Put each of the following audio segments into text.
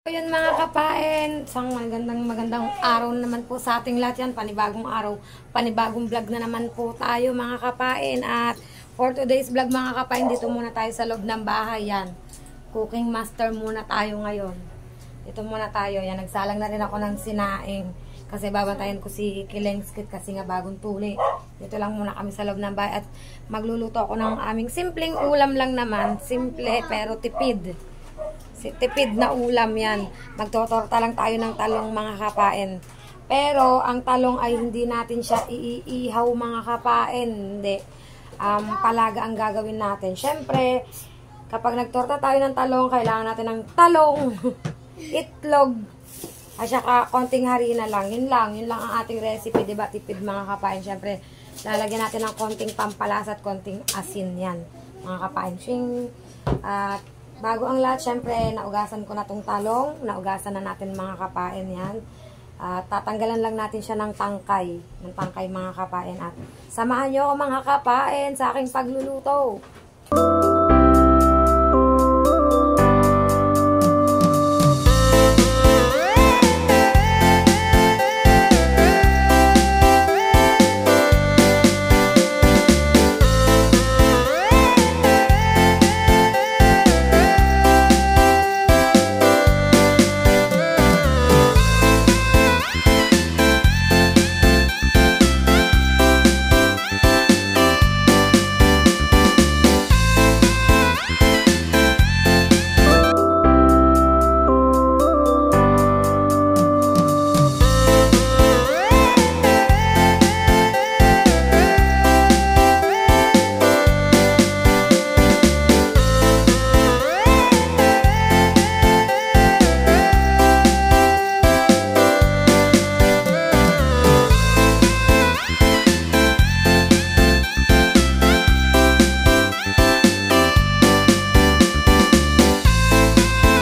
Ayan mga kapain, isang magandang araw naman po sa ating lahat yan. Panibagong araw, panibagong vlog na naman po tayo mga kapain. At for today's vlog mga kapain, dito muna tayo sa loob ng bahay yan. Cooking master muna tayo ngayon. Dito muna tayo, yan. Nagsalang na rin ako ng sinaing. Kasi babantayan ko si Kilengskit kasi nga bagong tuli. Dito lang muna kami sa loob ng bahay. At magluluto ako ng aming simpleng ulam lang naman. Simple pero tipid. Tipid na ulam yan. Magtotorta lang tayo ng talong mga kapain. Pero ang talong ay hindi natin siya iihaw mga kapain. Hindi. Palaga ang gagawin natin. Siyempre, kapag nagtorta tayo ng talong, kailangan natin ng talong, itlog, at saka konting harina lang. Yun lang ang ating recipe. Diba? Tipid mga kapain. Siyempre, lalagyan natin ng konting pampalasa at konting asin yan. Mga kapain. At bago ang lahat, syempre, naugasan ko na tong talong. Naugasan na natin mga kapain yan. Tatanggalan lang natin siya ng tangkay. Ng tangkay mga kapain. At samahan nyo ako mga kapain sa aking pagluluto.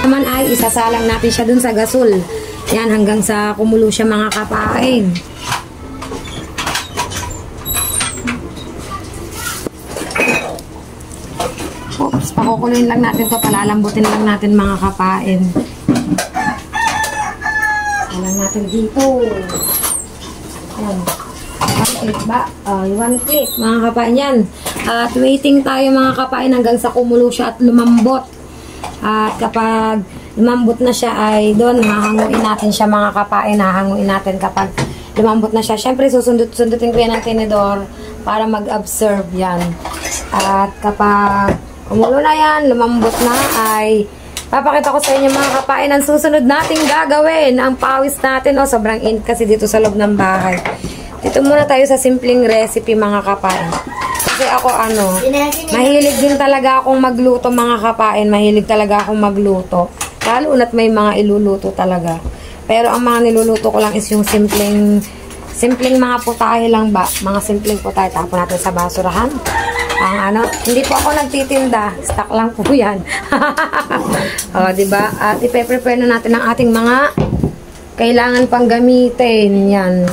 Naman ay isasalang natin siya dun sa gasol. Yan, hanggang sa kumulo siya mga kapain. Oops, pakukuloyin lang natin to, palalambutin lang natin mga kapain. Salang natin dito. Yan. One click ba? One click mga kapain yan. At waiting tayo mga kapain hanggang sa kumulo siya at lumambot. At kapag lumambot na siya ay doon, hahanguin natin siya mga kapain. Hahanguin natin kapag lumambot na siya. Siyempre, sundutin ko yan ng tinidor para mag-absorb yan. At kapag kumulo na yan, lumambot na, ay papakita ko sa inyo mga kapain ang susunod nating gagawin. Ang pawis natin. Sobrang init kasi dito sa loob ng bahay. Dito muna tayo sa simpleng recipe mga kapain. Kasi ako mahilig din talaga akong magluto mga kapain. Mahilig talaga akong magluto. Lalo na't may mga iluluto talaga. Pero ang mga niluluto ko lang is yung simpleng mga putahe lang ba. Mga simpleng putahe. Tapon natin sa basurahan. Hindi po ako nagtitinda. Stock lang po yan. Diba? At ipe-prepare na natin ang ating mga kailangan pang gamitin. Yan.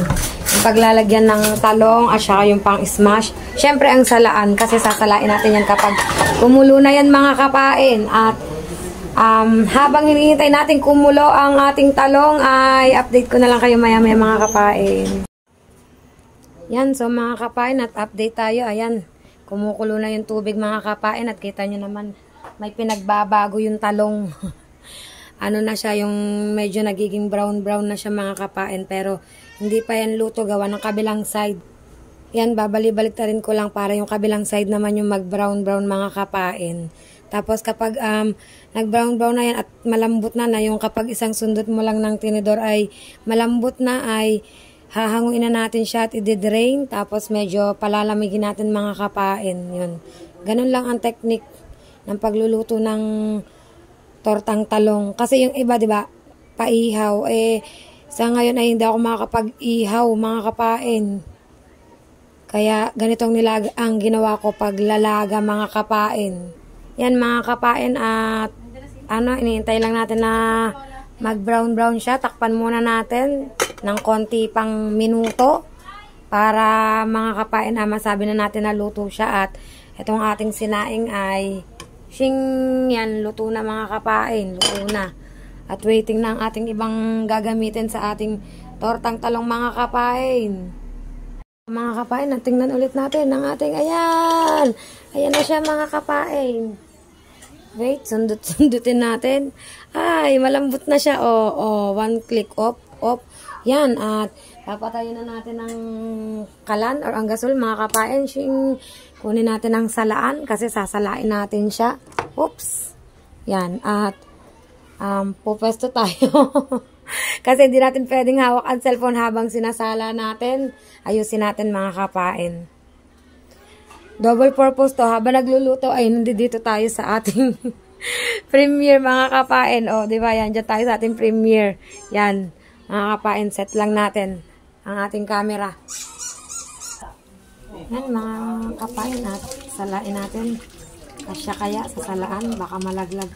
Yung paglalagyan ng talong at saka yung pang-smash. Siyempre ang salaan kasi sasalain natin yan kapag kumulo na yan mga kapain. At habang hinihintay natin kumulo ang ating talong ay update ko na lang kayo maya-maya mga kapain. Yan, so mga kapain at update tayo. Ayan, kumukulo na yung tubig mga kapain at kita nyo naman may pinagbabago yung talong. Na siya, yung medyo nagiging brown na siya mga kapain, pero hindi pa yan luto, gawa ng kabilang side. Yan, babalik rin ko lang para yung kabilang side naman yung mag-brown mga kapain. Tapos kapag nag-brown na yan at malambot na yung kapag isang sundot mo lang ng tinidor ay malambot na, ay hahanguin na natin siya at i-drain. Tapos medyo palalamigin natin mga kapain. Yun. Ganun lang ang technique ng pagluluto ng tortang talong. Kasi yung iba, diba, paihaw. Sa ngayon ay hindi ako makakapag-ihaw, mga kapain. Kaya ganitong nilaga ang ginawa ko paglalaga, mga kapain. Yan, mga kapain, at inihintay lang natin na mag-brown siya. Takpan muna natin ng konti pang minuto para mga kapain masabi na natin na luto siya. At itong ating sinaing ay Shing, yan, luto na mga kapain, luto na. At waiting na ang ating ibang gagamitin sa ating tortang talong mga kapain. Mga kapain, tingnan ulit natin ang ating, ayan! Ayan na siya mga kapain. Wait, sundutin natin. Ay, malambot na siya. One click off. Yan, at papatayin na natin ang kalan or ang gasol mga kapain. Kunin natin ang salaan kasi sasalain natin siya. Oops. Yan, at pupwesto tayo. Kasi hindi natin pwedeng hawak ang cellphone habang sinasala natin. Ayusin natin mga kapain. Double purpose to. Habang nagluluto ay nandito tayo sa ating premiere mga kapain. Di ba? Yan, dyan tayo sa ating premiere. Yan, mga kapain, set lang natin ang ating camera. Yan mga kapain, at salain natin. Kasya kaya sa salaan, baka malaglag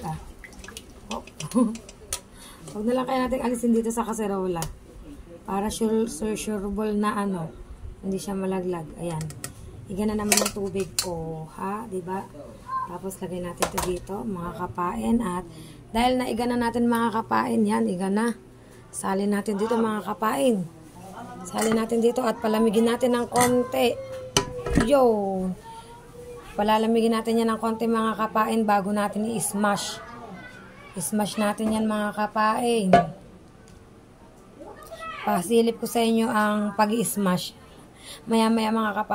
Huwag na lang kaya natin alisin dito sa kaserola. Para sureable na hindi siya malaglag. Ayan. Iga na naman ng tubig diba? Tapos lagay natin ito dito, mga kapain. At dahil na iga na natin mga kapain, yan, iga na. Salin natin dito mga kapain. Salin natin dito at palamigin natin ng konti. Yun. Palalamigin natin yan ng konti mga kapain bago natin i-smash. I-smash natin yan mga kapain. Pasilip ko sa inyo ang pag-i-smash. Maya-maya mga kapain.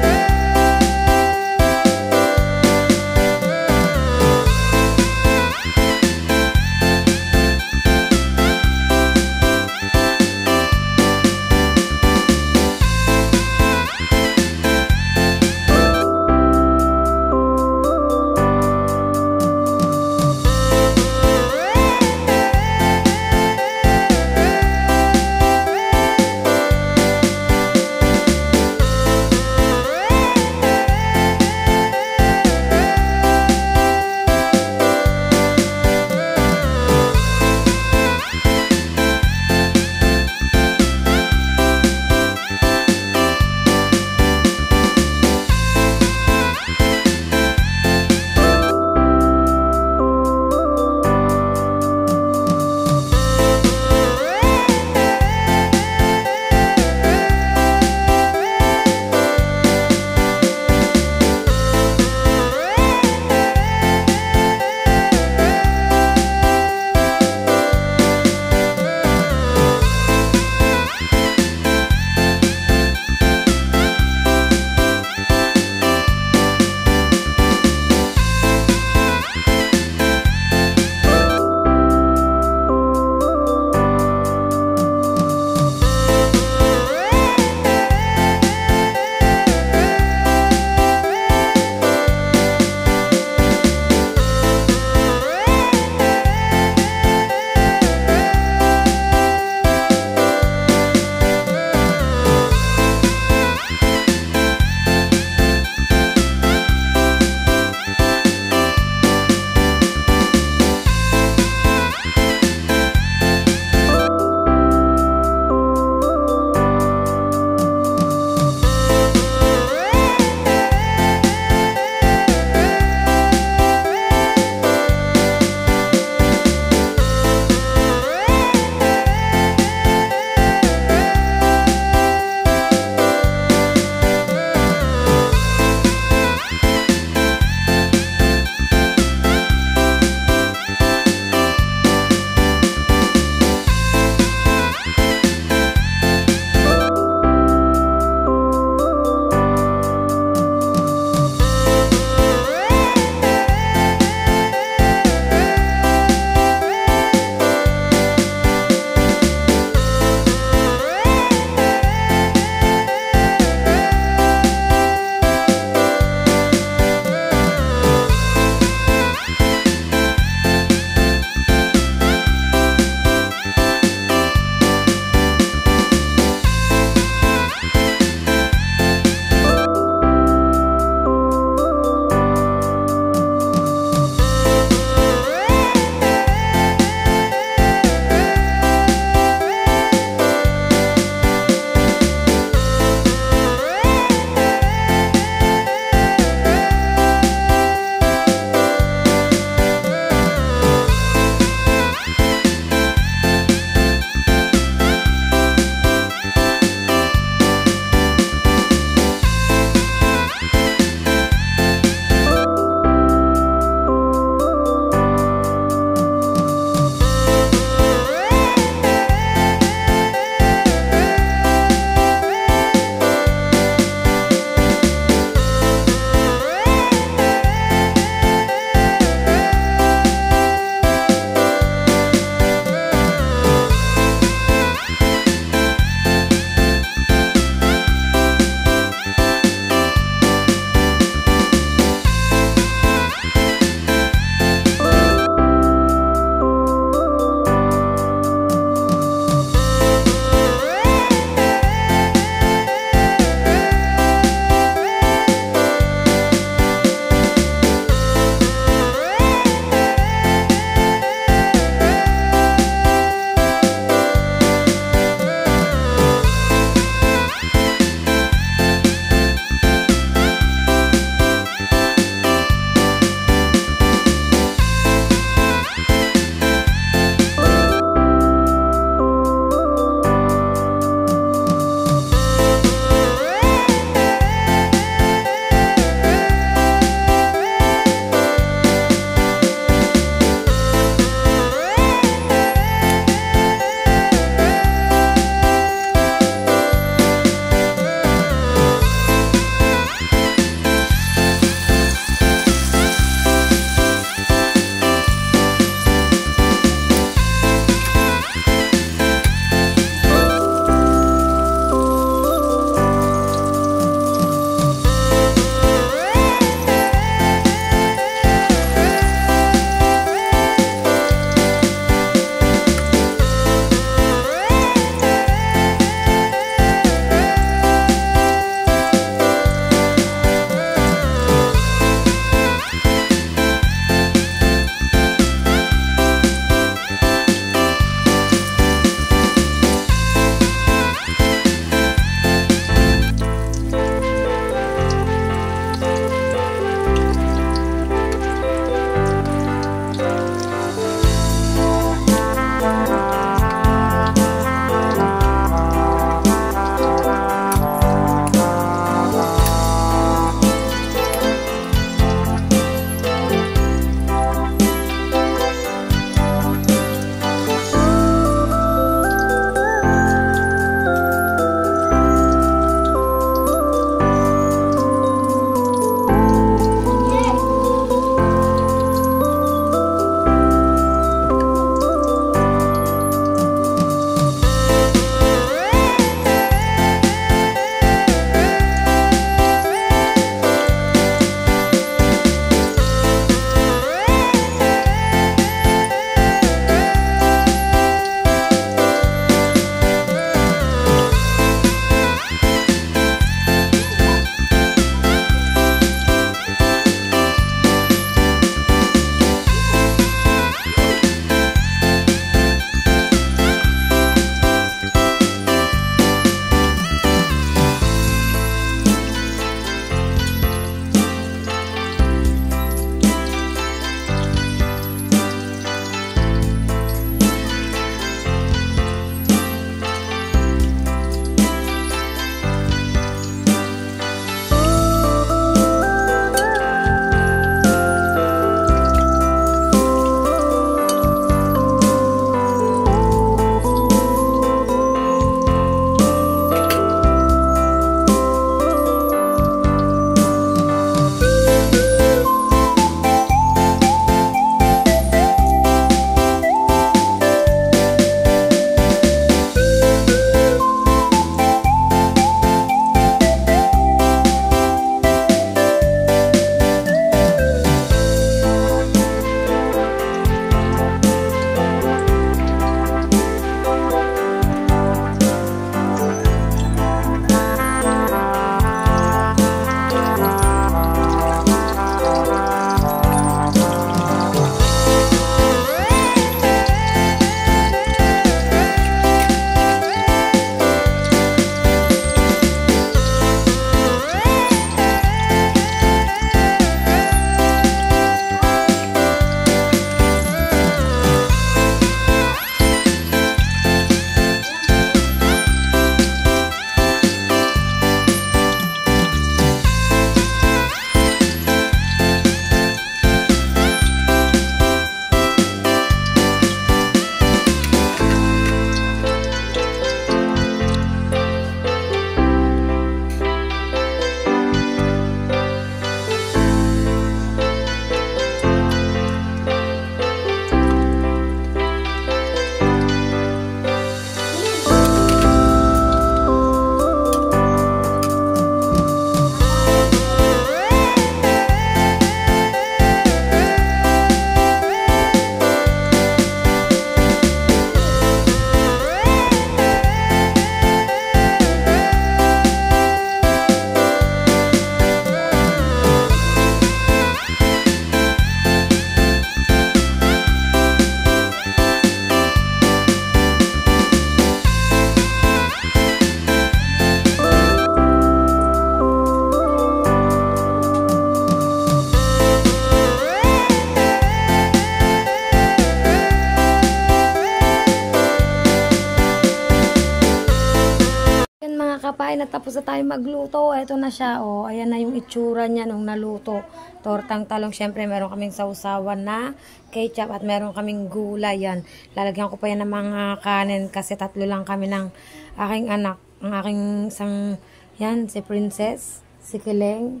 nagtapos na tayo magluto. Ito na siya, oh. Ayan na yung itsura niya nung naluto. Tortang talong. Siyempre, meron kaming sausawan na ketchup at meron kaming gulay. Yan. Lalagyan ko pa yan ng mga kanin kasi 3 lang kami ng aking anak. Ang aking isang, yan, si Princess, si Kileng,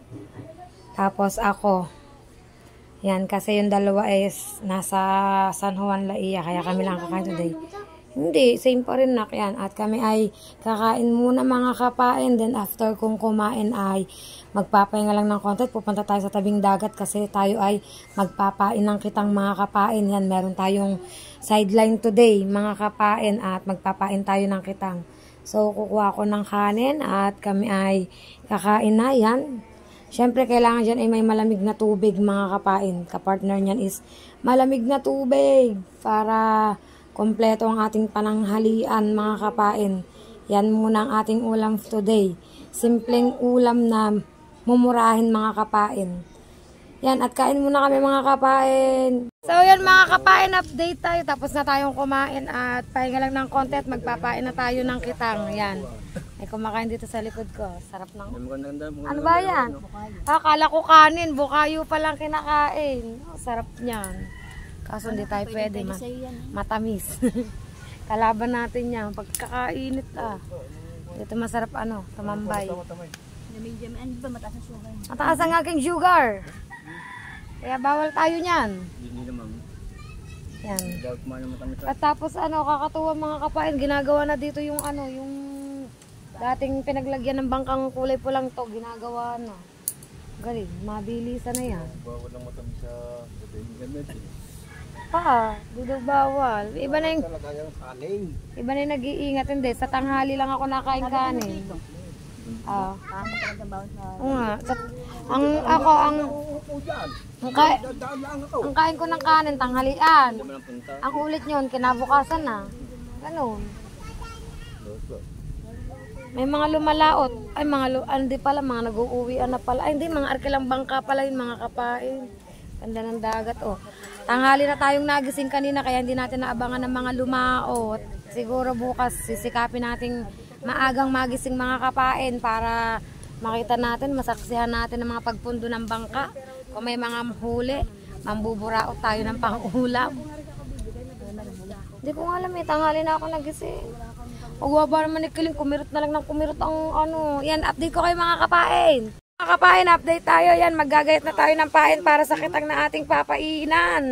tapos ako. Yan, kasi yung dalawa is nasa San Juan, Laia. Kaya kami lang kakain today. Hindi, same pa rin nak yan. At kami ay kakain muna mga kapain. Then after kung kumain ay magpapahinga lang ng konti. Pupunta tayo sa tabing dagat kasi tayo ay magpapain ng kitang mga kapain. Yan, meron tayong sideline today mga kapain at magpapain tayo ng kitang. So, kukuha ko ng kanin at kami ay kakain na yan. Siyempre, kailangan dyan ay may malamig na tubig mga kapain. Kapartner niyan is malamig na tubig para kompleto ang ating pananghalian mga kapain. Yan muna ang ating ulam today. Simpleng ulam na mumurahin mga kapain. Yan, at kain muna kami mga kapain. So yan mga kapain, update tayo. Tapos na tayong kumain at pahinga lang ng konti at magpapain na tayo ng kitang. Yan. May kumakain dito sa likod ko. Sarap ng... Ano ba yan? Akala ko kanin. Bukayo pa lang kinakain. Oh, sarap niyan. Kaso hindi tayo pwede. Matamis. Kalaban natin yan. Pagkakainit Dito masarap tumambay. Mataas ang aking sugar. Kaya bawal tayo niyan. Yan. At tapos kakatuwa mga kapain. Ginagawa na dito yung yung dating pinaglagyan ng bangkang kulay pulang to. Ginagawa na. Galing. Mabilisan na yan. Bawal lang matamis sa internet. Dito bawal. Iba na yung nag-iingat. Hindi, sa tanghali lang ako nakain kanin. Ang kain ko ng kanin, tanghalian. Ang ulit nyon, kinabukasan na. Ganun. May mga lumalaot. Ay, hindi pala, mga nag-uuwian na pala. Ay, hindi, mga arkilang bangka pala yun, mga kapain. Ganda ng dagat, Tanghali na tayong nagising kanina kaya hindi natin naabangan ng mga lumaot. Siguro bukas sisikapin nating maagang magising mga kapain para makita natin, masaksihan natin ang mga pagpundo ng bangka. Kung may mga huli, mambuburaot tayo ng pang-ulam. Hindi ko nga alam tanghali na ako nagising. Huwag ba naman ikiling, kumirot na lang ng kumirot ang Yan, update ko kayo mga kapain. Mga kapain, update tayo. Yan, maggagayat na tayo ng pain para sa kitang na ating papainan.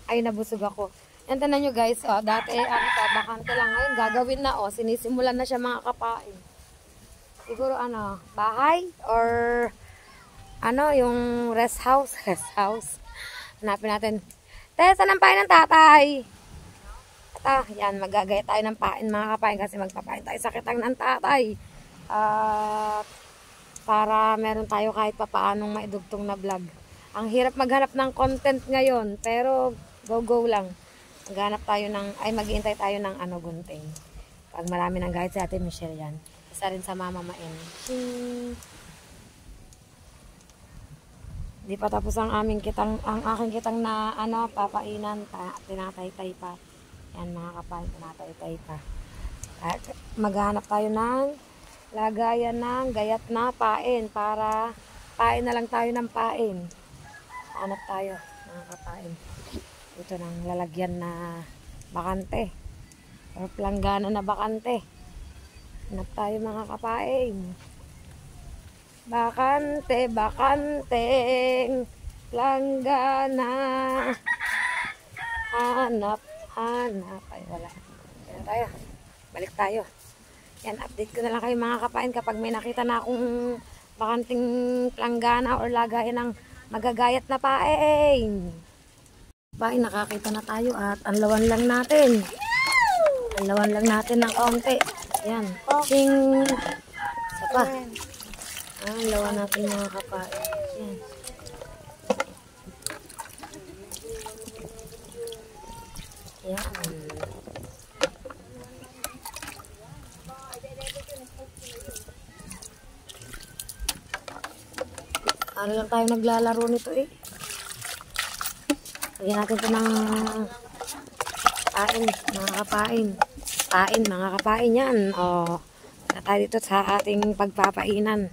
Ay, nabusog ako. Yan, tanan nyo guys. Dati, bakante lang ngayon. Gagawin na, sinisimulan na siya mga kapain. Siguro, bahay? Or, yung rest house? Rest house. Hanapin natin. Saan ang pain ng tatay? Yan, maggagayat tayo ng pain mga kapain kasi magpapain tayo sa kitang ng tatay. Para meron tayo kahit papaanong maidugtong na vlog. Ang hirap maghanap ng content ngayon, pero go lang. Maghanap tayo mag-iintay tayo ng gunting. Pag marami ng guide si Ate Michelle yan. Isa rin sa Mama Main. Di pa tapos ang aking kitang na papainan, tinatay-tay pa. Yan mga kapain, tinatay-tay pa. At maghanap tayo ng lagayan ng gayat na pain para pain na lang tayo ng pain. Hanap tayo mga kapain. Ito ng lalagyan na bakante or planggana na bakante. Hanap tayo mga kapain. Bakanteng planggana. Hanap. Ay wala. Yan tayo. Balik tayo. Yan, update ko na lang kayo mga kapain kapag may nakita na akong bakanting planggana or lagayan ng magagayat na pain. Nakakita na tayo at anlawan lang natin. Anlawan lang natin ng kaunti. Yan. Ching! Isa pa. Anlawan natin mga kapain. Yan. Yan. Lang tayo naglalaro nito Lagyan natin ito ng pain, mga kapain. Pain, mga kapain yan. O, na tayo dito sa ating pagpapainan.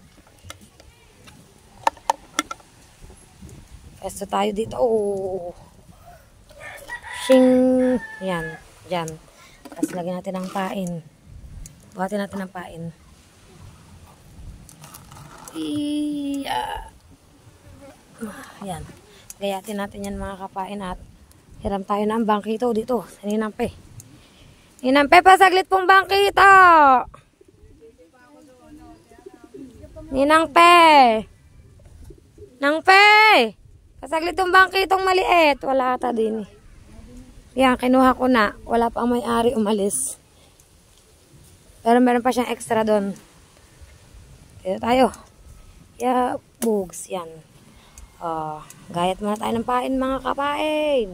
Pwesto tayo dito. Oh. Shing! Yan. Diyan. Tapos lagyan natin ng pain. Buhatin natin ng pain. Yan. Gayatin natin yan mga kapain at hiram tayo ng bangkito dito. Sa Ninampe. Ninampe, pasaglit pong bangkito! Ninangpe! Nangpe! Pasaglit tong bangkitong maliit. Wala ata din eh. Yan, kinuha ko na. Wala pa ang may-ari umalis. Pero meron pa siyang extra doon. Dito tayo. Yeah, bugs. Yan. Gayat muna tayo ng pain mga kapain.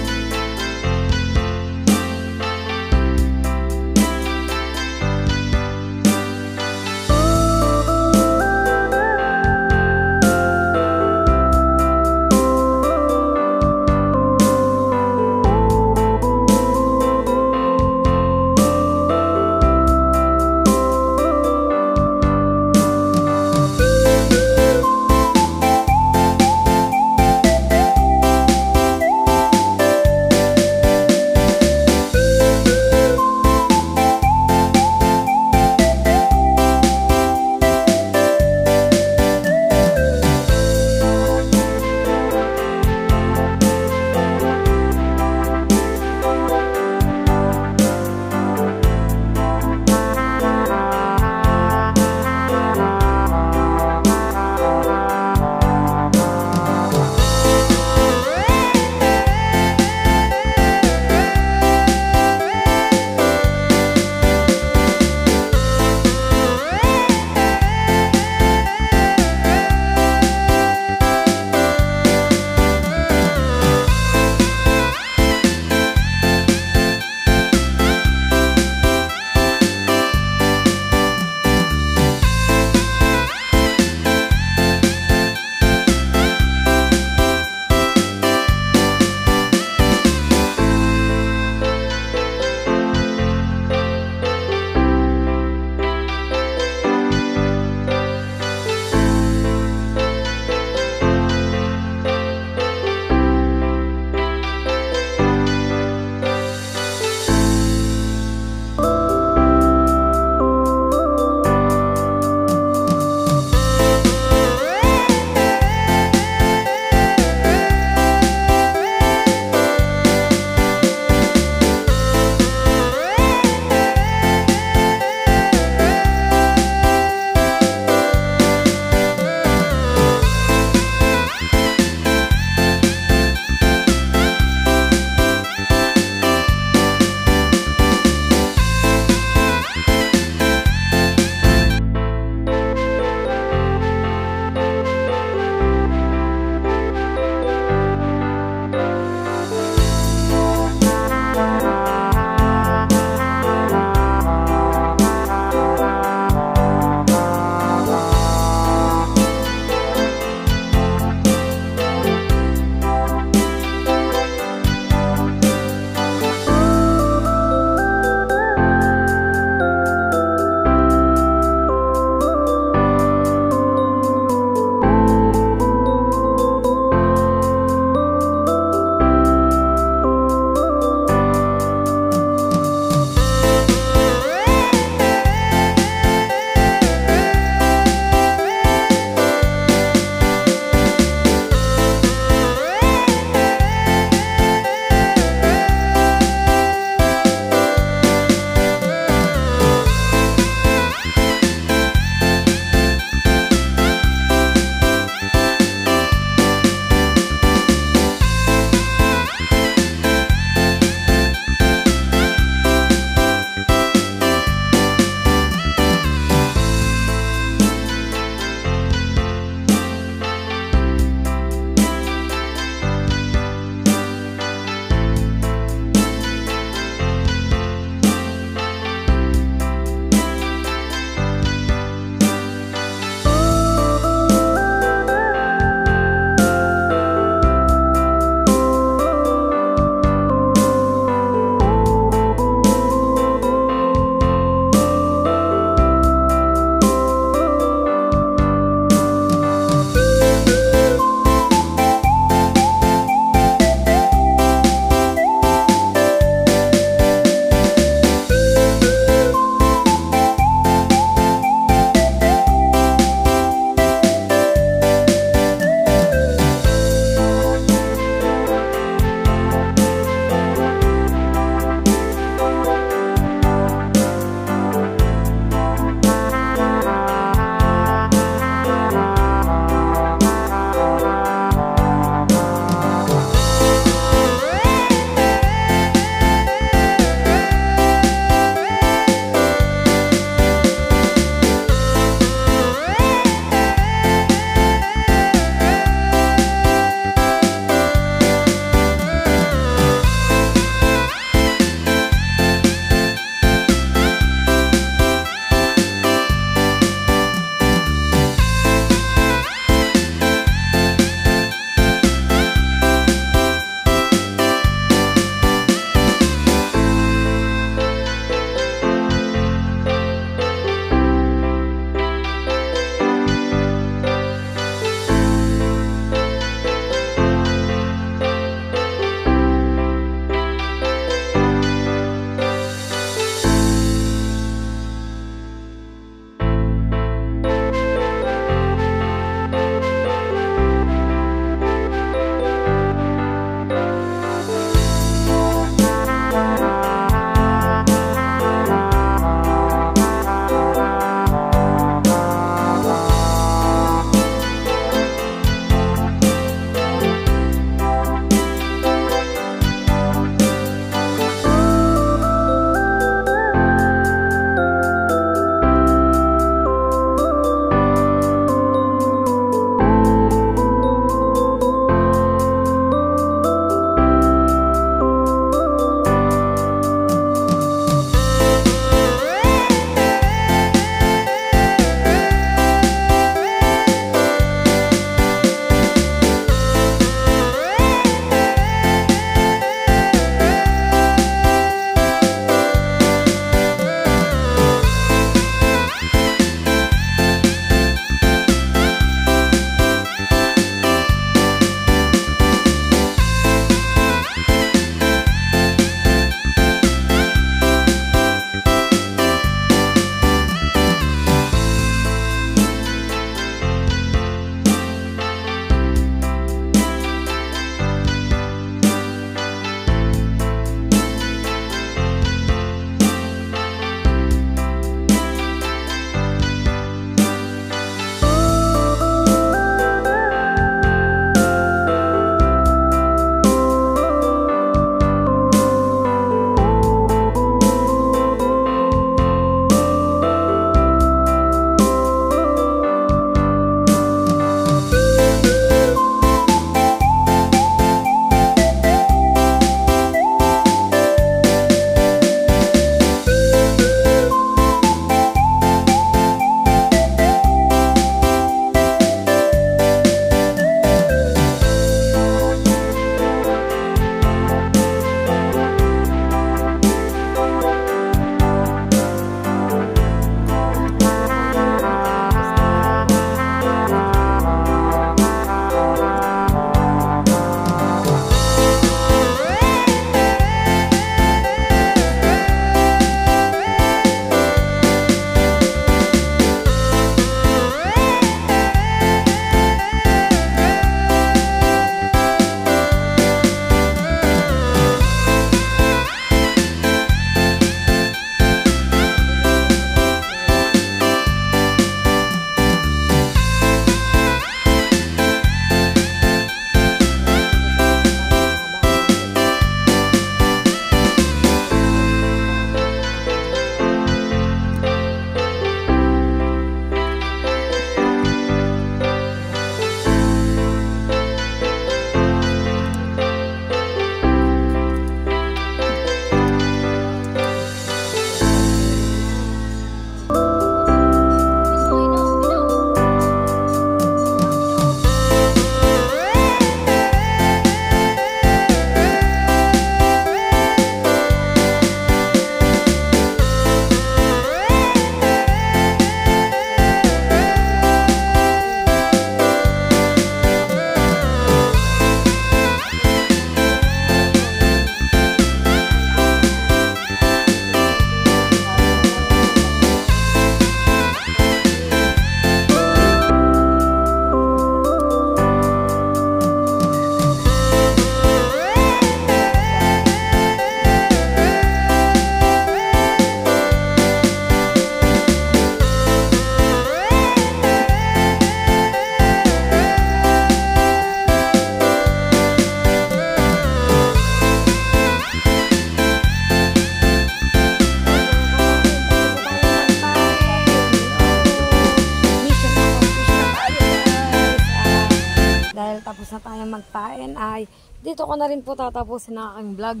dahil tapos na tayong magpain ay dito ko na rin po tatapusin ang aking vlog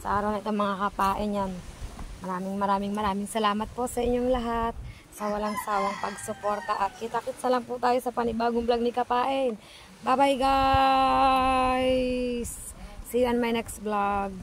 sa araw na ito mga kapain yan. Maraming salamat po sa inyong lahat sa walang sawang pagsuporta at kita-kits lang po tayo sa panibagong vlog ni Kapain. Bye bye guys! See you on my next vlog.